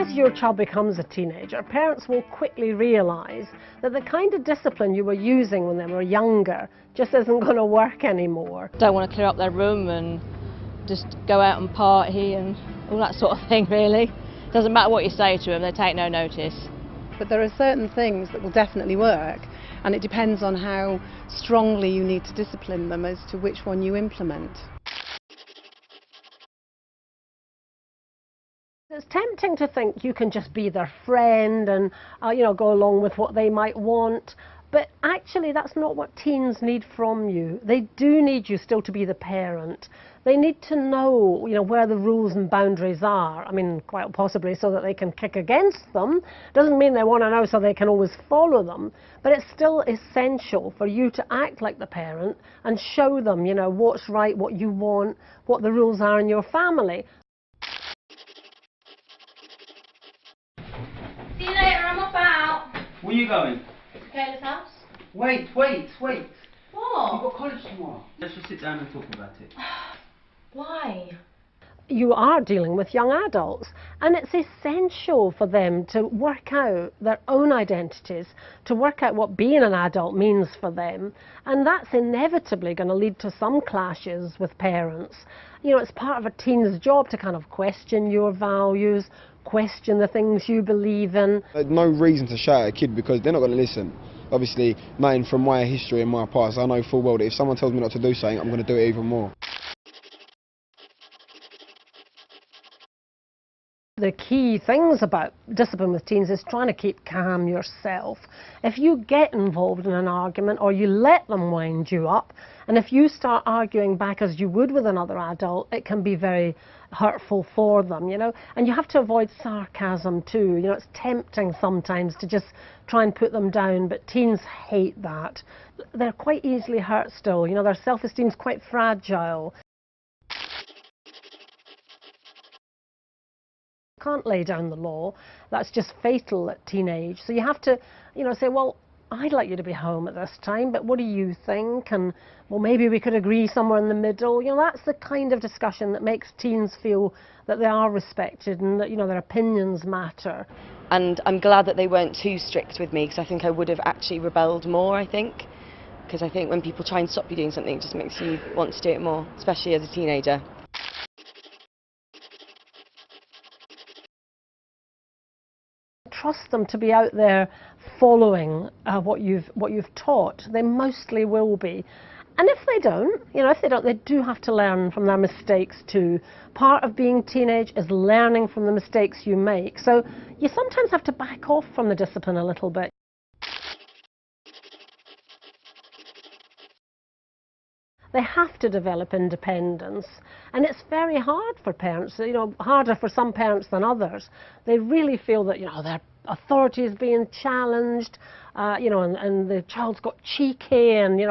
as your child becomes a teenager, parents will quickly realise that the kind of discipline you were using when they were younger just isn't going to work anymore. Don't want to clear up their room and just go out and party and all that sort of thing, really. Doesn't matter what you say to them, they take no notice. But there are certain things that will definitely work, and it depends on how strongly you need to discipline them as to which one you implement. It's tempting to think you can just be their friend and go along with what they might want, but actually that's not what teens need from you. They do need you still to be the parent. They need to know, where the rules and boundaries are. I mean, quite possibly so that they can kick against them. Doesn't mean they want to know so they can always follow them, but it's still essential for you to act like the parent and show them, what's right, what you want, what the rules are in your family. See you later, I'm off out. Where are you going? To Kayla's house. Wait. What? You've got college tomorrow. Let's just sit down and talk about it. Why? You are dealing with young adults, and it's essential for them to work out their own identities, to work out what being an adult means for them, and that's inevitably going to lead to some clashes with parents. It's part of a teen's job to kind of question your values, question the things you believe in. There's no reason to shout at a kid because they're not going to listen. Obviously, knowing from my history and my past, I know full well that if someone tells me not to do something, I'm going to do it even more. The key things about discipline with teens is trying to keep calm yourself. If you get involved in an argument or you let them wind you up, and if you start arguing back as you would with another adult, it can be very hurtful for them, And you have to avoid sarcasm too. It's tempting sometimes to just try and put them down, but teens hate that. They're quite easily hurt still, their self-esteem's quite fragile. Can't lay down the law. That's just fatal at teenage. So you have to, say, well, I'd like you to be home at this time, but what do you think? And, well, maybe we could agree somewhere in the middle. That's the kind of discussion that makes teens feel that they are respected and that, their opinions matter. And I'm glad that they weren't too strict with me, because I think I would have actually rebelled more, because I think when people try and stop you doing something, it just makes you want to do it more, especially as a teenager. Trust them to be out there following what you've taught. They mostly will be. And if they don't, they do have to learn from their mistakes too. Part of being teenage is learning from the mistakes you make. So you sometimes have to back off from the discipline a little bit. They have to develop independence, and it's very hard for parents, harder for some parents than others. They really feel that, their authority is being challenged, and the child's got cheeky, and,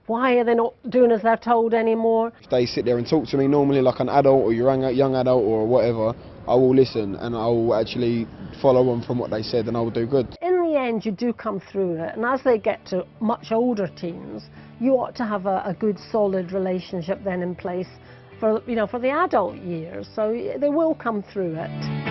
why are they not doing as they're told anymore? If they sit there and talk to me normally like an adult or young adult or whatever, I will listen and I will actually follow on from what they said and I will do good. In the end, you do come through it, and as they get to much older teens, you ought to have a good, solid relationship then in place for the adult years, so they will come through it.